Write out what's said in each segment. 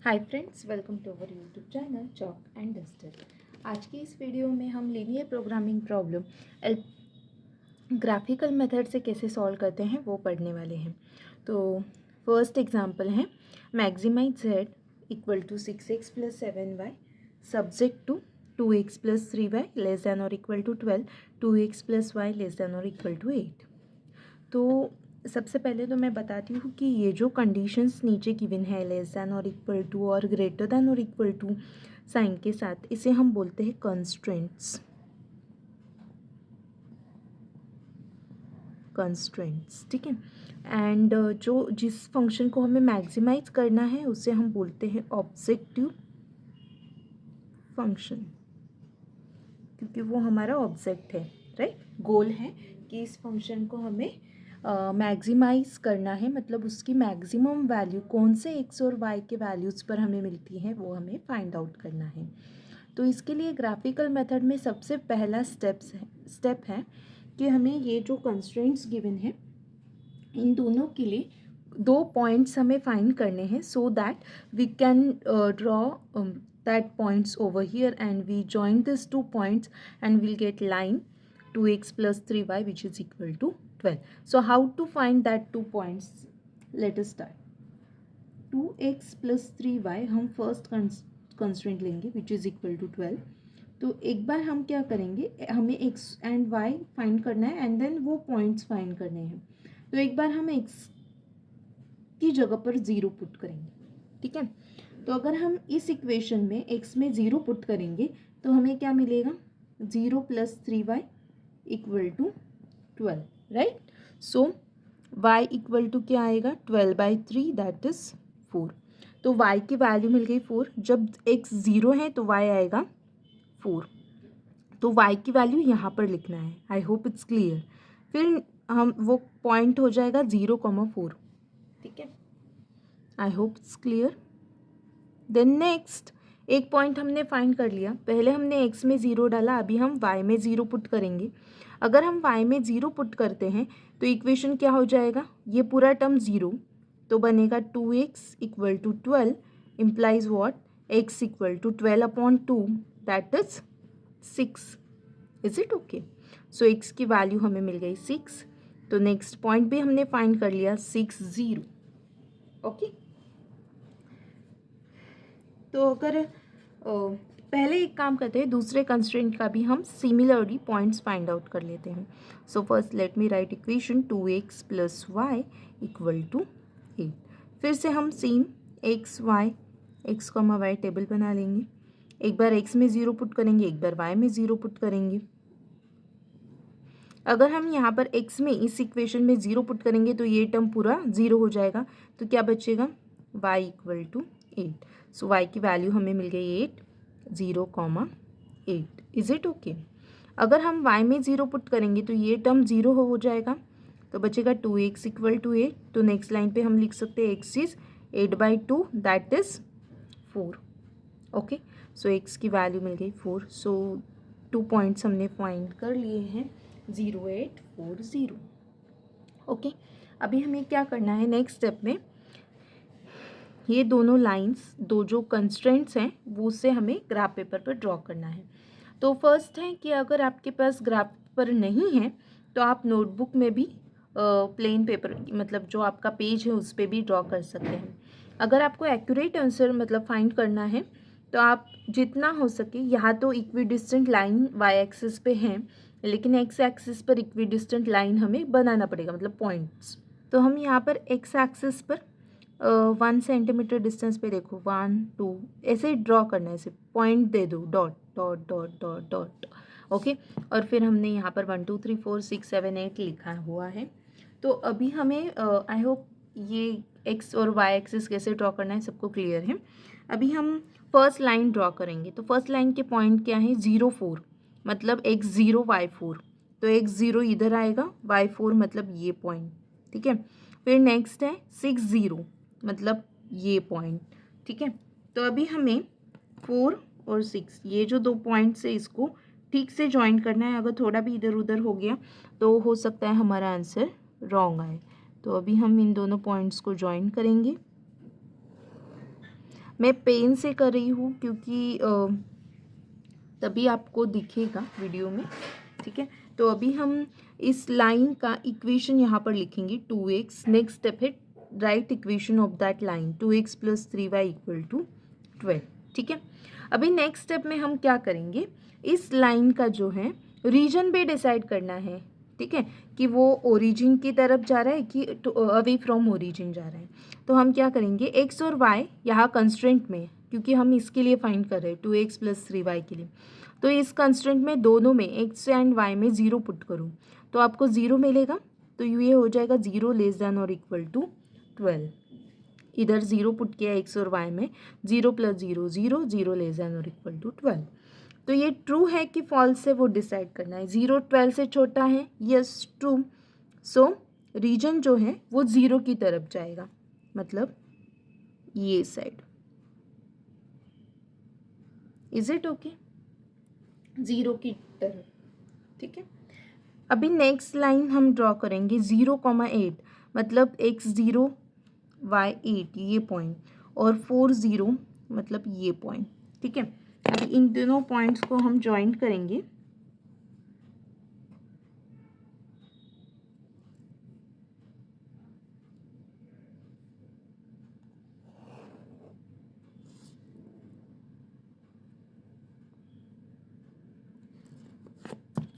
Hi friends, welcome to our YouTube channel chalk and duster. आज की इस video में हम linear programming problem graphical method से कैसे सॉल्व करते हैं वो पढ़ने वाले हैं। तो फर्स्ट एग्जांपल है maximize z equal to 6x plus 7y subject to 2x plus 3y less than और equal to 12, 2x plus y less than और इक्वल टू 8। तो सबसे पहले तो मैं बताती हूँ कि ये जो कंडीशंस नीचे गिवन है लेस दैन और इक्वल टू और ग्रेटर दैन और इक्वल टू साइन के साथ, इसे हम बोलते हैं कंस्ट्रेंट्स। ठीक है। एंड जो जिस फंक्शन को हमें मैक्सिमाइज करना है उसे हम बोलते हैं ऑब्जेक्टिव फंक्शन, क्योंकि वो हमारा ऑब्जेक्ट है, राइट। गोल है कि इस फंक्शन को हमें मैक्सिमाइज करना है, मतलब उसकी मैक्सिमम वैल्यू कौन से एक्स और वाई के वैल्यूज़ पर हमें मिलती है वो हमें फाइंड आउट करना है। तो इसके लिए ग्राफिकल मेथड में सबसे पहला स्टेप है कि हमें ये जो कंस्ट्रेंट्स गिवन है इन दोनों के लिए 2 पॉइंट्स हमें फाइंड करने हैं, so that we can draw that points over here and we join these 2 points and we'll get line 2x plus 3y which is equal to 12. So how to find that 2 points? Let us start. 2x plus 3y हम first constraint लेंगे which is equal to 12. तो एक बार हम क्या करेंगे, हमें x and y find करना है एंड देन वो पॉइंट्स फाइंड करने हैं। तो एक बार हम x की जगह पर 0 पुट करेंगे, ठीक है। तो अगर हम इस इक्वेशन में x में 0 पुट करेंगे तो हमें क्या मिलेगा, 0 plus 3y equal to 12, right. So y equal to क्या आएगा, 12/3 दैट इज 4। तो y की वैल्यू मिल गई 4। जब x 0 है तो y आएगा 4। तो y की वैल्यू यहाँ पर लिखना है। I hope it's clear. फिर हम वो पॉइंट हो जाएगा 0,4, ठीक है। I hope it's clear. Then next एक पॉइंट हमने फाइंड कर लिया। पहले हमने x में 0 डाला, अभी हम y में 0 पुट करेंगे। अगर हम y में 0 पुट करते हैं तो इक्वेशन क्या हो जाएगा, ये पूरा टर्म 0, तो बनेगा 2x equal to 12 implies what, x equal to 12/2 that is 6। Is it okay? So x की वैल्यू हमें मिल गई 6। तो नेक्स्ट पॉइंट भी हमने फाइंड कर लिया 6 0, ओके। तो अगर पहले एक काम करते हैं, दूसरे कंस्ट्रेंट का भी हम सिमिलरली पॉइंट्स फाइंड आउट कर लेते हैं। So first let me write equation 2x plus y equal to 8। फिर से हम सेम x y टेबल बना लेंगे। एक बार x में 0 पुट करेंगे, एक बार y में 0 पुट करेंगे। अगर हम यहाँ पर x में इस इक्वेशन में 0 पुट करेंगे तो ये टर्म पूरा 0 हो जाएगा। तो क्या बचेगा, y equal to 8। So y की वैल्यू हमें मिल गई 8, 0,8। Is it okay? अगर हम y में 0 पुट करेंगे तो ये टर्म 0 हो जाएगा, तो बचेगा 2x इक्वल टू 8। तो नेक्स्ट लाइन पे हम लिख सकते हैं x is 8/2 that is 4, okay. So x की वैल्यू मिल गई 4। सो 2 पॉइंट्स हमने फाइंड कर लिए हैं 0, 8, 4, 0, ओके। अभी हमें क्या करना है, नेक्स्ट स्टेप में ये दोनों लाइंस, दो जो कंस्ट्रेंट्स हैं वो उससे हमें ग्राफ पेपर पर ड्रॉ करना है। तो फर्स्ट है कि अगर आपके पास ग्राफ पेपर नहीं है तो आप नोटबुक में भी प्लेन पेपर, मतलब जो आपका पेज है उस पर भी ड्रॉ कर सकते हैं। अगर आपको एक्यूरेट आंसर मतलब फाइंड करना है तो आप जितना हो सके, यहाँ तो इक्विडिस्टेंट लाइन वाई एक्सिस पे है लेकिन एक्स एक्सिस पर इक्विडिस्टेंट लाइन हमें बनाना पड़ेगा, मतलब पॉइंट्स। तो हम यहाँ पर एक्स एक्सिस पर 1 सेंटीमीटर डिस्टेंस पे देखो, 1 2 ऐसे ड्रॉ करना है, ऐसे पॉइंट दे दो, dot dot dot dot dot, okay. और फिर हमने यहाँ पर 1 2 3 4 6 7 8 लिखा हुआ है। तो अभी हमें आई होप ये एक्स और वाई एक्सिस कैसे ड्रॉ करना है सबको क्लियर है। अभी हम फर्स्ट लाइन ड्रॉ करेंगे। तो फर्स्ट लाइन के पॉइंट क्या है, 0 4, मतलब x0 y4। तो x0 इधर आएगा, y4 मतलब ये पॉइंट, ठीक है। फिर नेक्स्ट है 6 0, मतलब ये पॉइंट, ठीक है। तो अभी हमें 4 और 6 ये जो 2 पॉइंट्स है इसको ठीक से ज्वाइन करना है। अगर थोड़ा भी इधर उधर हो गया तो हो सकता है हमारा आंसर रॉन्ग आए। तो अभी हम इन दोनों पॉइंट्स को ज्वाइन करेंगे। मैं पेन से कर रही हूँ क्योंकि तभी आपको दिखेगा वीडियो में, ठीक है। तो अभी हम इस लाइन का इक्वेशन यहाँ पर लिखेंगे 2x। नेक्स्ट स्टेप है right equation of that line 2x + 3y = 12, ठीक है। अभी नेक्स्ट स्टेप में हम क्या करेंगे, इस लाइन का जो है रीजन भी डिसाइड करना है, ठीक है, कि वो ओरिजिन की तरफ जा रहा है कि अवे फ्रॉम ओरिजिन जा रहा है। तो हम क्या करेंगे, x और y यहाँ कंस्ट्रेंट में, क्योंकि हम इसके लिए फाइंड कर रहे हैं 2x + 3y के लिए, तो इस कंस्ट्रेंट में दोनों में x एंड y में 0 पुट करूँ तो आपको 0 मिलेगा। तो ये हो जाएगा 0 < 12। इधर 0 पुट किया x और y में, 0 + 0 0, 0 < 12। तो ये ट्रू है कि फॉल्स है वो डिसाइड करना है। 0 12 से छोटा है, यस ट्रू। सो रीजन जो है वो 0 की तरफ जाएगा, मतलब ये साइड। Is it okay? 0 की तरफ, ठीक है। अभी नेक्स्ट लाइन हम ड्रॉ करेंगे 0,8, मतलब x0 y8 ये पॉइंट, और 40 मतलब ये पॉइंट, ठीक है। अभी इन दोनों पॉइंट्स को हम ज्वाइन करेंगे।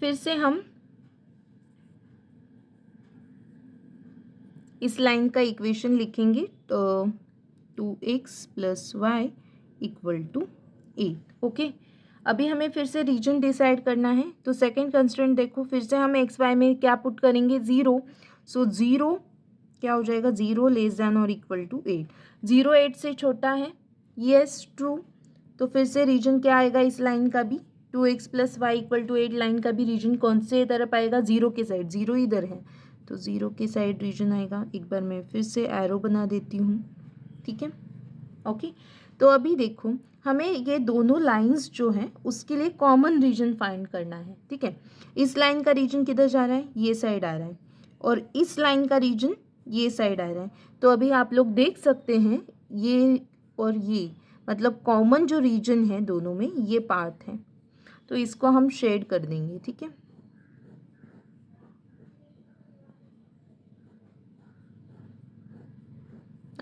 फिर से हम इस लाइन का इक्वेशन लिखेंगे, तो 2x + y = 8, ओके। अभी हमें फिर से रीजन डिसाइड करना है, तो सेकंड कंस्ट्रेंट देखो, फिर से हम एक्स वाई में क्या पुट करेंगे, 0। सो 0 क्या हो जाएगा, 0 < 8। 0 8 से छोटा है, यस ट्रू। तो फिर से रीजन क्या आएगा इस लाइन का भी, 2x + y = 8 लाइन का भी रीजन कौन से तरफ आएगा, 0 के साइड। 0 इधर है तो 0 के साइड रीजन आएगा। एक बार मैं फिर से एरो बना देती हूँ, ठीक है, ओके। तो अभी देखो हमें ये दोनों लाइंस जो हैं उसके लिए कॉमन रीजन फाइंड करना है, ठीक है। इस लाइन का रीजन किधर जा रहा है, ये साइड आ रहा है, और इस लाइन का रीजन ये साइड आ रहा है। तो अभी आप लोग देख सकते हैं ये और ये, मतलब कॉमन जो रीजन है दोनों में ये पार्ट है, तो इसको हम शेड कर देंगे, ठीक है।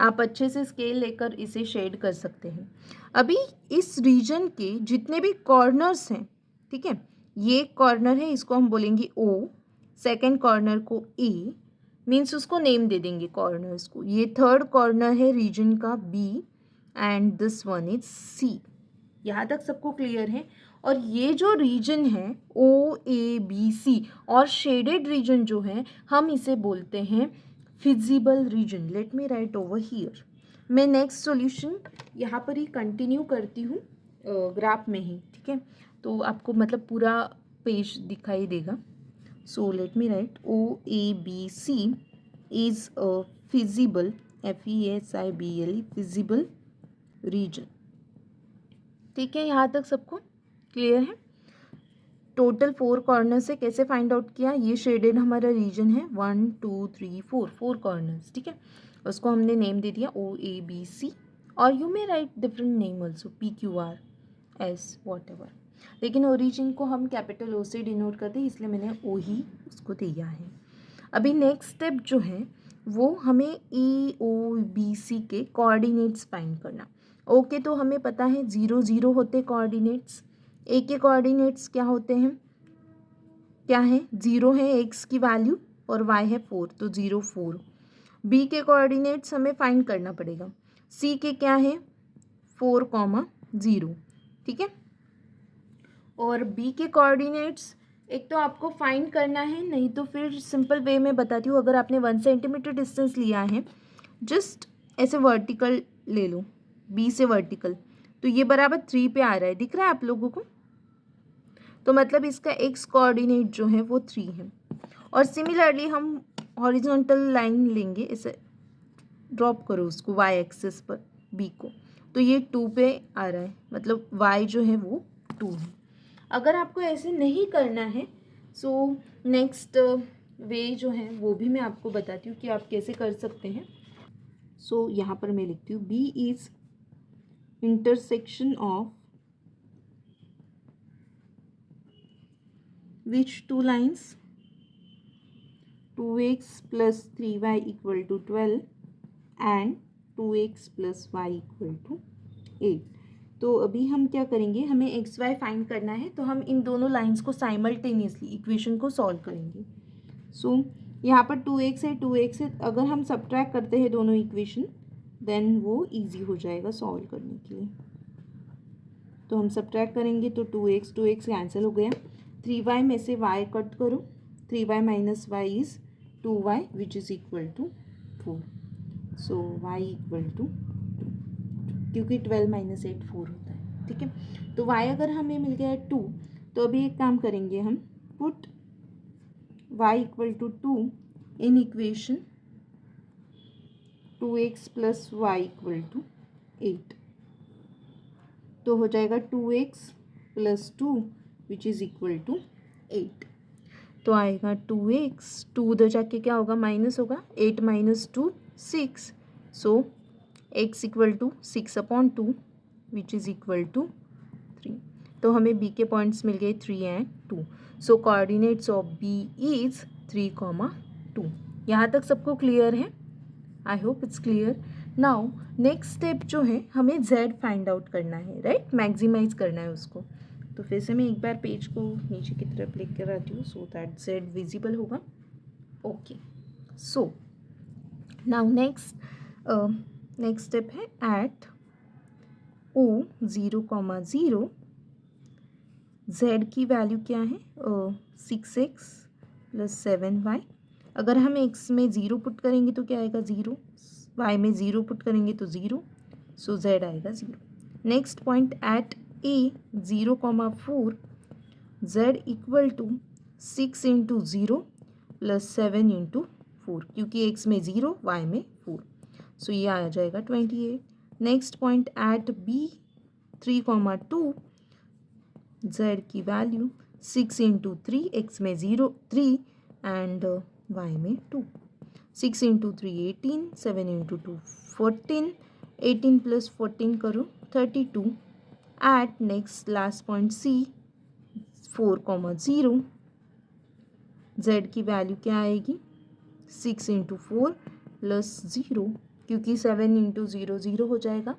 आप अच्छे से स्केल लेकर इसे शेड कर सकते हैं। अभी इस रीजन के जितने भी कॉर्नर्स हैं, ठीक है, ये कॉर्नर है, इसको हम बोलेंगे O, सेकंड कॉर्नर को A, मीन्स उसको नेम दे देंगे कॉर्नर्स को। ये थर्ड कॉर्नर है रीजन का B, and this one is C। यहाँ तक सबको क्लियर है? और ये जो रीजन है OABC और शेडेड रीजन जो है हम इसे बोलते हैं feasible region. Late me right over here. मैं नेक्स्ट सॉल्यूशन यहाँ पर ही कंटिन्यू करती हूँ ग्राफ में ही, ठीक है, तो आपको मतलब पूरा पेज दिखाई देगा। So let me right OABC is a feasible FESIBLE feasible region, ठीक है। यहाँ तक सबको क्लियर है? टोटल 4 कॉर्नर से कैसे फाइंड आउट किया, ये शेडेड हमारा रीजन है, 1 2 3 4 कॉर्नर्स, ठीक है। उसको हमने नेम दे दिया OABC, और you may right different name also, PQRS what ever, लेकिन ओरिजिन को हम कैपिटल O से डिनोट करते हैं, इसलिए मैंने O ही उसको दिया है। अभी नेक्स्ट स्टेप जो है वो हमें EOBC के कोऑर्डिनेट्स फाइंड करना। ओके, तो हमें पता है 0 0 होते कोऑर्डिनेट्स। ए के कोऑर्डिनेट्स क्या होते हैं, क्या है, 0 है एक्स की वैल्यू और वाई है 4, तो 0 4। बी के कोऑर्डिनेट्स हमें फाइंड करना पड़ेगा। सी के क्या है, 4 0, ठीक है। और बी के कोऑर्डिनेट्स एक तो आपको फाइंड करना है, नहीं तो फिर सिंपल वे में बताती हूँ। अगर आपने 1 सेंटीमीटर डिस्टेंस लिया है, जस्ट ऐसे वर्टिकल ले लो, बी से वर्टिकल, तो ये बराबर 3 पे आ रहा है, दिख रहा है आप लोगों को, तो मतलब इसका एक्स कोऑर्डिनेट जो है वो 3 है। और सिमिलरली हम हॉरिजॉन्टल लाइन लेंगे, इसे ड्रॉप करो उसको वाई एक्सिस पर बी को, तो ये 2 पे आ रहा है, मतलब वाई जो है वो 2 है। अगर आपको ऐसे नहीं करना है, सो नेक्स्ट वे जो है वो भी मैं आपको बताती हूँ कि आप कैसे कर सकते हैं। सो यहाँ पर मैं लिखती हूँ B is intersection of which two lines? 2x plus 3y equal to 12 and 2x plus y equal to 8. तो अभी हम क्या करेंगे, हमें एक्स वाई फाइंड करना है, तो हम इन दोनों लाइंस को साइमल्टेनियसली इक्वेशन को सॉल्व करेंगे. सो यहाँ पर 2x है, 2x है, अगर हम सब्ट्रैक्ट करते हैं दोनों इक्वेशन देन वो इजी हो जाएगा सॉल्व करने के लिए. तो हम सब्ट्रैक्ट करेंगे तो 2x कैंसिल हो गया. 3y में से y कट करो, 3y minus y is 2y which is equal to 4. So y equal to 2, क्योंकि 12 माइनस 8 4 होता है. ठीक है, तो y अगर हमें मिल गया है 2, तो अभी एक काम करेंगे हम, put y equal to 2 in equation 2x plus y equal to 8. तो हो जाएगा 2x plus 2 which is equal to 8. तो आएगा 2x, 2 उधर जाके क्या होगा, माइनस होगा, 8 minus 2 6. So x equal to 6/2 which is equal to 3. तो हमें b के पॉइंट्स मिल गए 3 and 2. So coordinates of b is 3, 2. यहाँ तक सबको क्लियर है? I hope it's clear. Now next step जो है, हमें z फाइंड आउट करना है, राइट, मैक्सिमाइज करना है उसको. तो फिर से मैं एक बार पेज को नीचे की तरफ लिख कर आती हूँ सो दैट z विजिबल होगा. Okay, so now next step है एट o 0,0 z की वैल्यू क्या है, 6x प्लस 7y. अगर हम x में 0 पुट करेंगे तो क्या आएगा, 0. y में 0 पुट करेंगे तो 0. सो z आएगा 0. Next point at a 0,4 z equal to 6 into 0 plus 7 into 4, क्योंकि x में 0 y में 4. सो ये आ जाएगा 28. Next point at b 3,2 z की वैल्यू 6 इंटू 3, x में 0 3 एंड y में 2. 6 इंटू 3 18, 7 इंटू 2 14, 18 प्लस 14 करो 32. At next last point c 4,0 z की वैल्यू क्या आएगी, 6 इंटू 4 प्लस 0, क्योंकि 7 इंटू 0 0 हो जाएगा.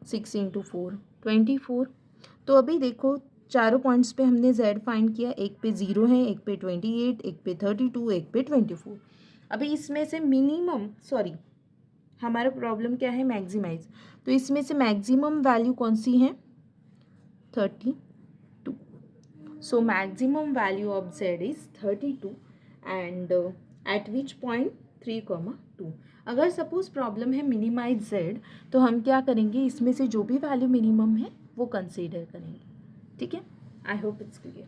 6 इंटू 4 24. तो अभी देखो चारों पॉइंट्स पे हमने z फाइंड किया, एक पे 0 है, एक पे 28, एक पे 32, एक पे 24. अभी इसमें से मिनिमम, सॉरी हमारा प्रॉब्लम क्या है, मैक्सिमाइज. तो इसमें से मैक्सिमम वैल्यू कौन सी है, 32. So maximum value of z is 32 and eight which point 3,2. अगर सपोज प्रॉब्लम है मिनिमाइज z, तो हम क्या करेंगे, इसमें से जो भी वैल्यू मिनिमम है वो कंसीडर करेंगे. ठीक है, I hope it's clear.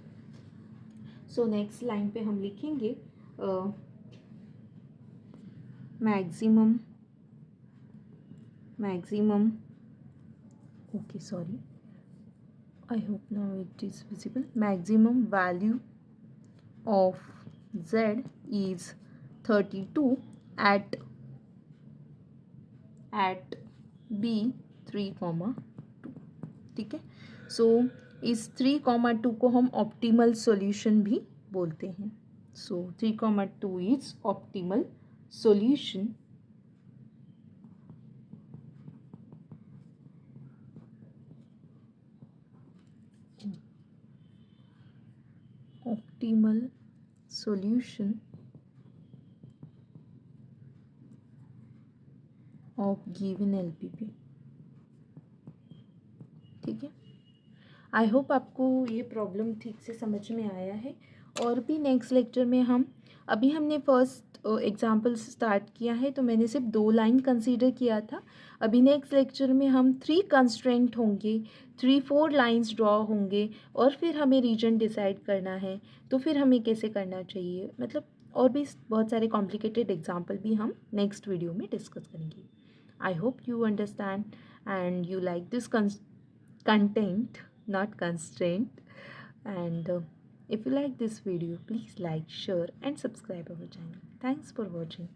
So next line पे हम लिखेंगे maximum, okay, sorry, I hope now it is visible. Maximum value of z is 32 at b 3,2. ठीक है, सो इस 3,2 को हम ऑप्टिमल सॉल्यूशन भी बोलते हैं. सो 3,2 is optimal solution of given LPP. ठीक है, आई होप आपको ये प्रॉब्लम ठीक से समझ में आया है. और भी नेक्स्ट लेक्चर में अभी हमने फर्स्ट एग्जाम्पल स्टार्ट किया है, तो मैंने सिर्फ 2 लाइन कंसीडर किया था. अभी नेक्स्ट लेक्चर में हम 3 कंस्ट्रेंट होंगे, 3-4 लाइंस ड्रॉ होंगे, और फिर हमें रीजन डिसाइड करना है, तो फिर हमें कैसे करना चाहिए, मतलब और भी बहुत सारे कॉम्प्लिकेटेड एग्जाम्पल भी हम नेक्स्ट वीडियो में डिस्कस करेंगे. I hope you understand and you like this content, not constraint. And if you like this video, please like, share and subscribe our channel. Thanks for watching.